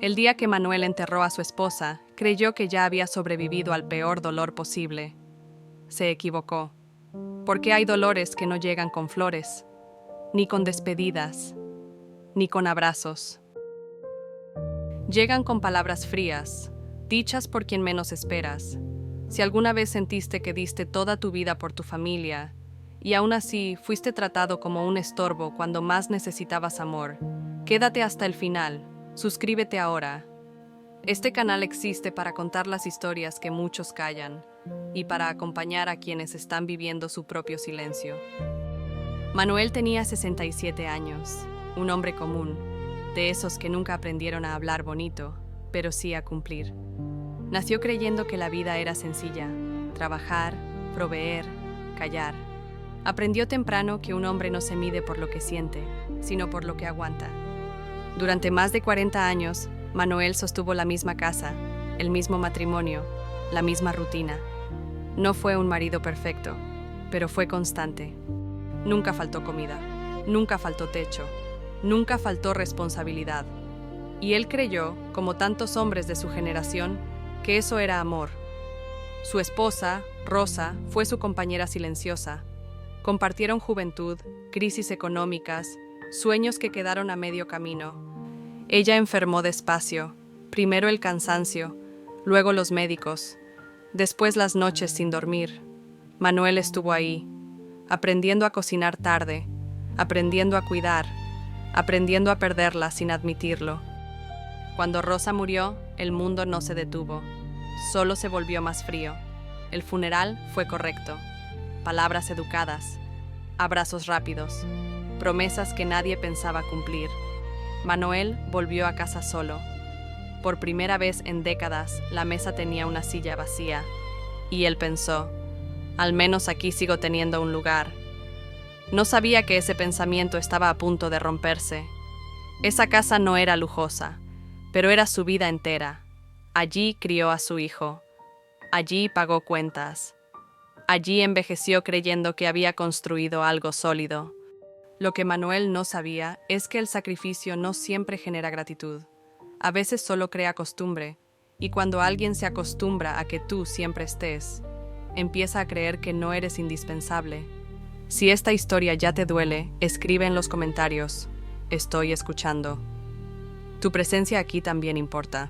El día que Manuel enterró a su esposa, creyó que ya había sobrevivido al peor dolor posible. Se equivocó, porque hay dolores que no llegan con flores, ni con despedidas, ni con abrazos. Llegan con palabras frías, dichas por quien menos esperas. Si alguna vez sentiste que diste toda tu vida por tu familia, y aún así fuiste tratado como un estorbo cuando más necesitabas amor, quédate hasta el final, suscríbete ahora. Este canal existe para contar las historias que muchos callan, y para acompañar a quienes están viviendo su propio silencio. Manuel tenía 67 años, un hombre común, de esos que nunca aprendieron a hablar bonito, pero sí a cumplir. Nació creyendo que la vida era sencilla: trabajar, proveer, callar. Aprendió temprano que un hombre no se mide por lo que siente, sino por lo que aguanta. Durante más de 40 años, Manuel sostuvo la misma casa, el mismo matrimonio, la misma rutina. No fue un marido perfecto, pero fue constante. Nunca faltó comida, nunca faltó techo, nunca faltó responsabilidad. Y él creyó, como tantos hombres de su generación, que eso era amor. Su esposa, Rosa, fue su compañera silenciosa. Compartieron juventud, crisis económicas, sueños que quedaron a medio camino. Ella enfermó despacio, primero el cansancio, luego los médicos, después las noches sin dormir. Manuel estuvo ahí, aprendiendo a cocinar tarde, aprendiendo a cuidar, aprendiendo a perderla sin admitirlo. Cuando Rosa murió, el mundo no se detuvo, solo se volvió más frío. El funeral fue correcto, palabras educadas, abrazos rápidos, promesas que nadie pensaba cumplir. Manuel volvió a casa solo. Por primera vez en décadas, la mesa tenía una silla vacía, y él pensó: al menos aquí sigo teniendo un lugar. No sabía que ese pensamiento estaba a punto de romperse. Esa casa no era lujosa, pero era su vida entera. Allí crió a su hijo. Allí pagó cuentas. Allí envejeció creyendo que había construido algo sólido. Lo que Manuel no sabía es que el sacrificio no siempre genera gratitud. A veces solo crea costumbre, y cuando alguien se acostumbra a que tú siempre estés, empieza a creer que no eres indispensable. Si esta historia ya te duele, escribe en los comentarios: estoy escuchando. Tu presencia aquí también importa.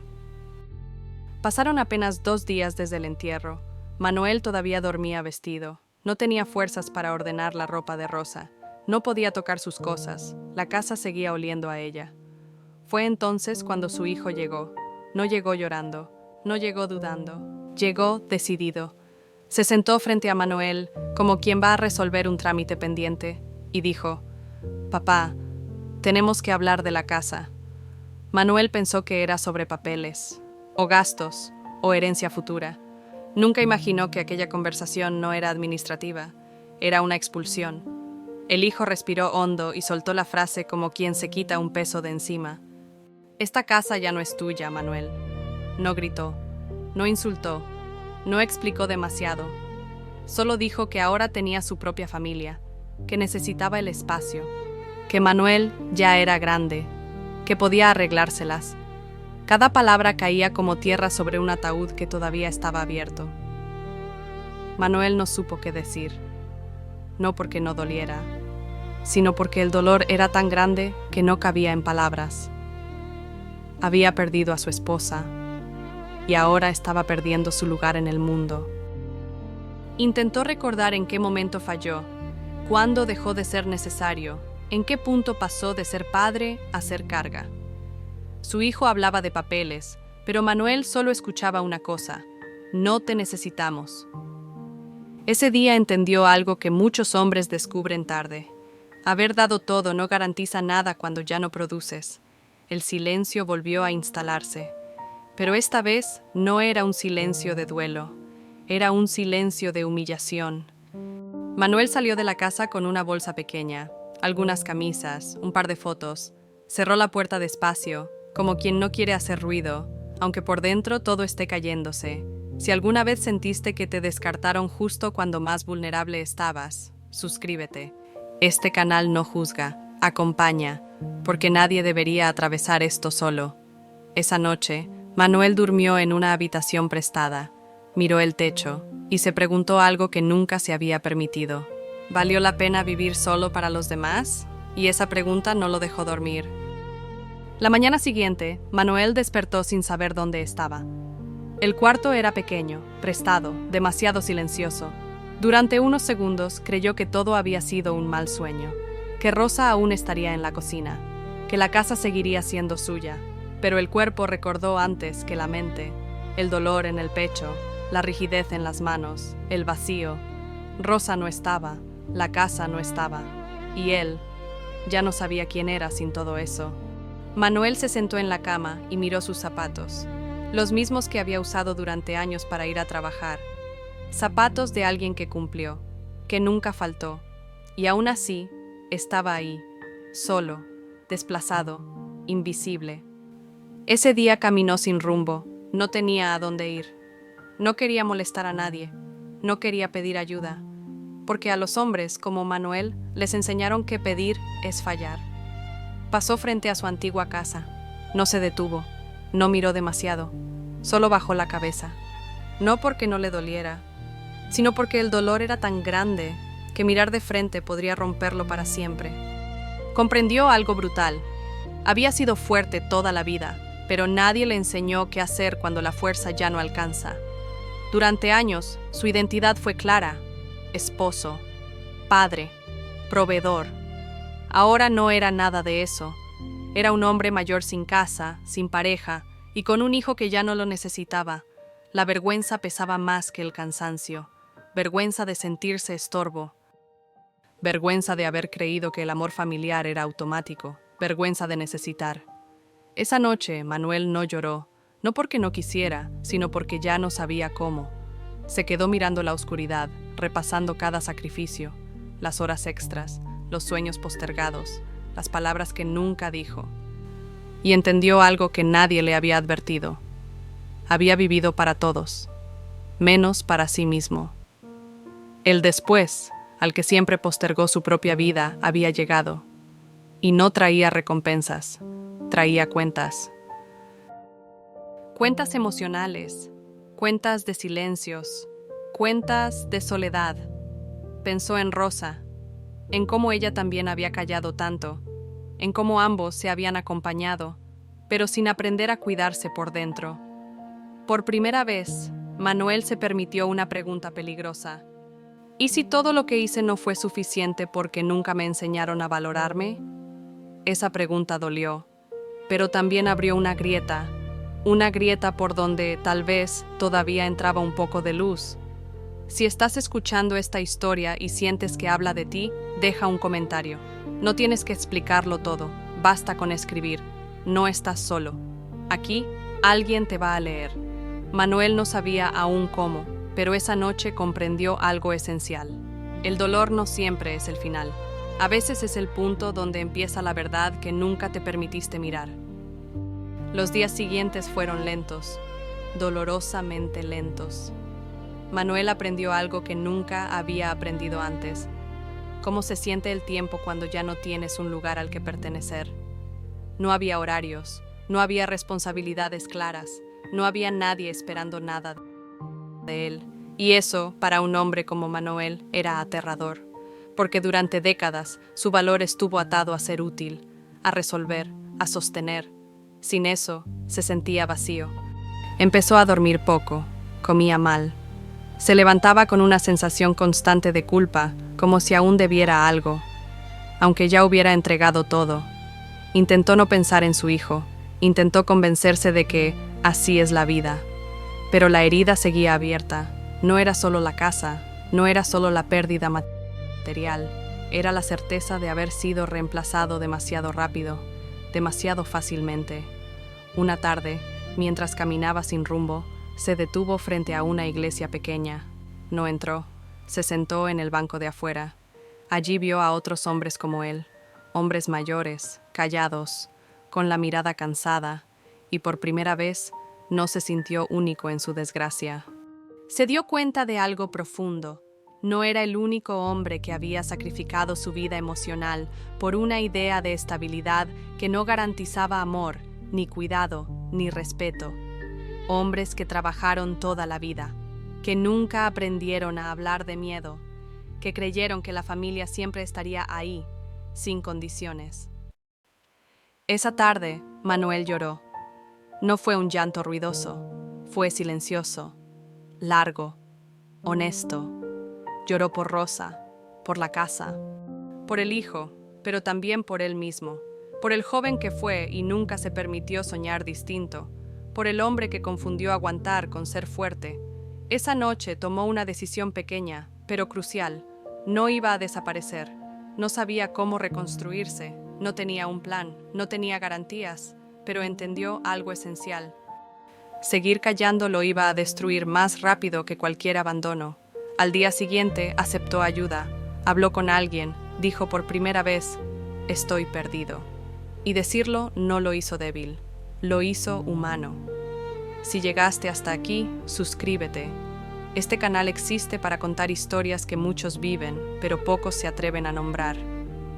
Pasaron apenas 2 días desde el entierro. Manuel todavía dormía vestido. No tenía fuerzas para ordenar la ropa de Rosa. No podía tocar sus cosas. La casa seguía oliendo a ella. Fue entonces cuando su hijo llegó. No llegó llorando, no llegó dudando. Llegó decidido. Se sentó frente a Manuel, como quien va a resolver un trámite pendiente, y dijo: «Papá, tenemos que hablar de la casa». Manuel pensó que era sobre papeles, o gastos, o herencia futura. Nunca imaginó que aquella conversación no era administrativa, era una expulsión. El hijo respiró hondo y soltó la frase como quien se quita un peso de encima. «Esta casa ya no es tuya, Manuel». No gritó, no insultó, no explicó demasiado. Solo dijo que ahora tenía su propia familia, que necesitaba el espacio, que Manuel ya era grande, que podía arreglárselas. Cada palabra caía como tierra sobre un ataúd que todavía estaba abierto. Manuel no supo qué decir, no porque no doliera, sino porque el dolor era tan grande que no cabía en palabras. Había perdido a su esposa, y ahora estaba perdiendo su lugar en el mundo. Intentó recordar en qué momento falló, cuándo dejó de ser necesario, en qué punto pasó de ser padre a ser carga. Su hijo hablaba de papeles, pero Manuel solo escuchaba una cosa: no te necesitamos. Ese día entendió algo que muchos hombres descubren tarde. Haber dado todo no garantiza nada cuando ya no produces. El silencio volvió a instalarse. Pero esta vez no era un silencio de duelo, era un silencio de humillación. Manuel salió de la casa con una bolsa pequeña, algunas camisas, un par de fotos. Cerró la puerta despacio, como quien no quiere hacer ruido, aunque por dentro todo esté cayéndose. Si alguna vez sentiste que te descartaron justo cuando más vulnerable estabas, suscríbete. Este canal no juzga, acompaña, porque nadie debería atravesar esto solo. Esa noche, Manuel durmió en una habitación prestada, miró el techo y se preguntó algo que nunca se había permitido. ¿Valió la pena vivir solo para los demás? Y esa pregunta no lo dejó dormir. La mañana siguiente, Manuel despertó sin saber dónde estaba. El cuarto era pequeño, prestado, demasiado silencioso. Durante unos segundos creyó que todo había sido un mal sueño, que Rosa aún estaría en la cocina, que la casa seguiría siendo suya, pero el cuerpo recordó antes que la mente, el dolor en el pecho, la rigidez en las manos, el vacío. Rosa no estaba, la casa no estaba, y él ya no sabía quién era sin todo eso. Manuel se sentó en la cama y miró sus zapatos, los mismos que había usado durante años para ir a trabajar. Zapatos de alguien que cumplió, que nunca faltó, y aún así estaba ahí, solo, desplazado, invisible. Ese día caminó sin rumbo, no tenía a dónde ir. No quería molestar a nadie, no quería pedir ayuda, porque a los hombres como Manuel les enseñaron que pedir es fallar. Pasó frente a su antigua casa, no se detuvo, no miró demasiado, solo bajó la cabeza. No porque no le doliera, sino porque el dolor era tan grande que mirar de frente podría romperlo para siempre. Comprendió algo brutal. Había sido fuerte toda la vida, pero nadie le enseñó qué hacer cuando la fuerza ya no alcanza. Durante años, su identidad fue clara: esposo, padre, proveedor. Ahora no era nada de eso. Era un hombre mayor sin casa, sin pareja, y con un hijo que ya no lo necesitaba. La vergüenza pesaba más que el cansancio. Vergüenza de sentirse estorbo. Vergüenza de haber creído que el amor familiar era automático. Vergüenza de necesitar. Esa noche, Manuel no lloró, no porque no quisiera, sino porque ya no sabía cómo. Se quedó mirando la oscuridad, repasando cada sacrificio, las horas extras, los sueños postergados, las palabras que nunca dijo. Y entendió algo que nadie le había advertido. Había vivido para todos, menos para sí mismo. El después, al que siempre postergó su propia vida, había llegado. Y no traía recompensas, traía cuentas. Cuentas emocionales, cuentas de silencios, cuentas de soledad. Pensó en Rosa, en cómo ella también había callado tanto, en cómo ambos se habían acompañado, pero sin aprender a cuidarse por dentro. Por primera vez, Manuel se permitió una pregunta peligrosa. ¿Y si todo lo que hice no fue suficiente porque nunca me enseñaron a valorarme? Esa pregunta dolió, pero también abrió una grieta por donde tal vez todavía entraba un poco de luz. Si estás escuchando esta historia y sientes que habla de ti, deja un comentario. No tienes que explicarlo todo, basta con escribir. No estás solo. Aquí, alguien te va a leer. Manuel no sabía aún cómo, pero esa noche comprendió algo esencial. El dolor no siempre es el final. A veces es el punto donde empieza la verdad que nunca te permitiste mirar. Los días siguientes fueron lentos, dolorosamente lentos. Manuel aprendió algo que nunca había aprendido antes: cómo se siente el tiempo cuando ya no tienes un lugar al que pertenecer. No había horarios, no había responsabilidades claras, no había nadie esperando nada de él. Y eso, para un hombre como Manuel, era aterrador, porque durante décadas su valor estuvo atado a ser útil, a resolver, a sostener. Sin eso, se sentía vacío. Empezó a dormir poco, comía mal. Se levantaba con una sensación constante de culpa, como si aún debiera algo, aunque ya hubiera entregado todo. Intentó no pensar en su hijo, intentó convencerse de que así es la vida. Pero la herida seguía abierta. No era solo la casa, no era solo la pérdida material, era la certeza de haber sido reemplazado demasiado rápido, demasiado fácilmente. Una tarde, mientras caminaba sin rumbo, se detuvo frente a una iglesia pequeña. No entró, se sentó en el banco de afuera. Allí vio a otros hombres como él, hombres mayores, callados, con la mirada cansada, y por primera vez no se sintió único en su desgracia. Se dio cuenta de algo profundo. No era el único hombre que había sacrificado su vida emocional por una idea de estabilidad que no garantizaba amor, ni cuidado, ni respeto. Hombres que trabajaron toda la vida, que nunca aprendieron a hablar de miedo, que creyeron que la familia siempre estaría ahí, sin condiciones. Esa tarde, Manuel lloró. No fue un llanto ruidoso, fue silencioso, largo, honesto. Lloró por Rosa, por la casa, por el hijo, pero también por él mismo, por el joven que fue y nunca se permitió soñar distinto, por el hombre que confundió aguantar con ser fuerte. Esa noche tomó una decisión pequeña, pero crucial. No iba a desaparecer, no sabía cómo reconstruirse, no tenía un plan, no tenía garantías, pero entendió algo esencial. Seguir callando lo iba a destruir más rápido que cualquier abandono. Al día siguiente aceptó ayuda, habló con alguien, dijo por primera vez, estoy perdido. Y decirlo no lo hizo débil, lo hizo humano. Si llegaste hasta aquí, suscríbete. Este canal existe para contar historias que muchos viven, pero pocos se atreven a nombrar.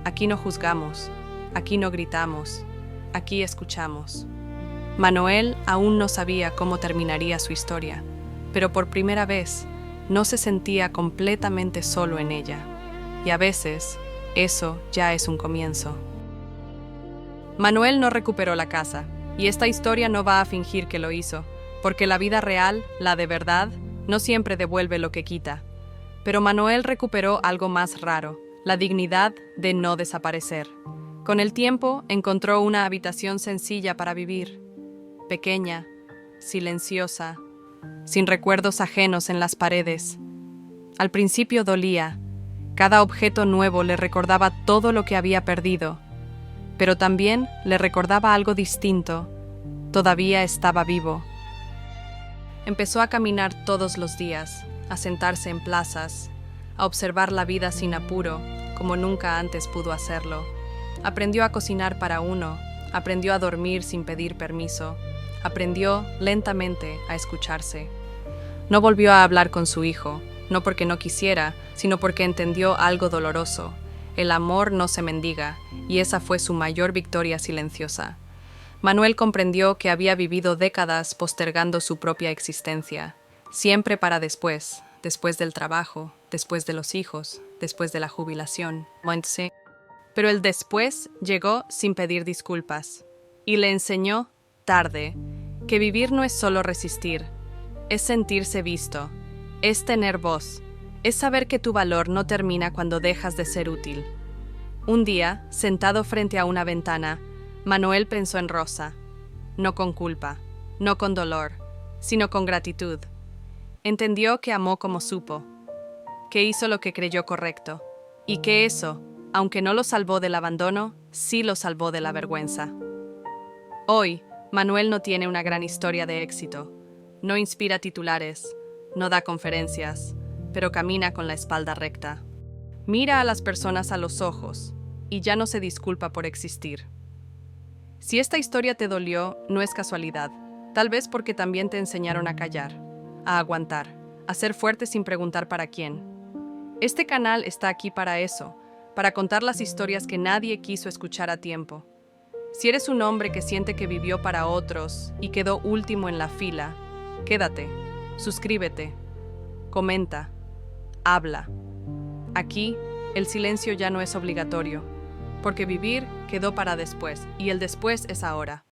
Aquí no juzgamos, aquí no gritamos, aquí escuchamos. Manuel aún no sabía cómo terminaría su historia, pero por primera vez no se sentía completamente solo en ella. Y a veces, eso ya es un comienzo. Manuel no recuperó la casa, y esta historia no va a fingir que lo hizo, porque la vida real, la de verdad, no siempre devuelve lo que quita. Pero Manuel recuperó algo más raro, la dignidad de no desaparecer. Con el tiempo, encontró una habitación sencilla para vivir, pequeña, silenciosa, sin recuerdos ajenos en las paredes. Al principio dolía, cada objeto nuevo le recordaba todo lo que había perdido, pero también le recordaba algo distinto, todavía estaba vivo. Empezó a caminar todos los días, a sentarse en plazas, a observar la vida sin apuro, como nunca antes pudo hacerlo. Aprendió a cocinar para uno, aprendió a dormir sin pedir permiso, aprendió lentamente a escucharse. No volvió a hablar con su hijo, no porque no quisiera, sino porque entendió algo doloroso. El amor no se mendiga, y esa fue su mayor victoria silenciosa. Manuel comprendió que había vivido décadas postergando su propia existencia, siempre para después, después del trabajo, después de los hijos, después de la jubilación. Pero el después llegó sin pedir disculpas, y le enseñó, tarde, que vivir no es solo resistir, es sentirse visto, es tener voz, es saber que tu valor no termina cuando dejas de ser útil. Un día, sentado frente a una ventana, Manuel pensó en Rosa, no con culpa, no con dolor, sino con gratitud. Entendió que amó como supo, que hizo lo que creyó correcto, y que eso, aunque no lo salvó del abandono, sí lo salvó de la vergüenza. Hoy, Manuel no tiene una gran historia de éxito, no inspira titulares, no da conferencias, pero camina con la espalda recta. Mira a las personas a los ojos y ya no se disculpa por existir. Si esta historia te dolió, no es casualidad, tal vez porque también te enseñaron a callar, a aguantar, a ser fuerte sin preguntar para quién. Este canal está aquí para eso, para contar las historias que nadie quiso escuchar a tiempo. Si eres un hombre que siente que vivió para otros y quedó último en la fila, quédate, suscríbete, comenta, habla. Aquí, el silencio ya no es obligatorio, porque vivir quedó para después, y el después es ahora.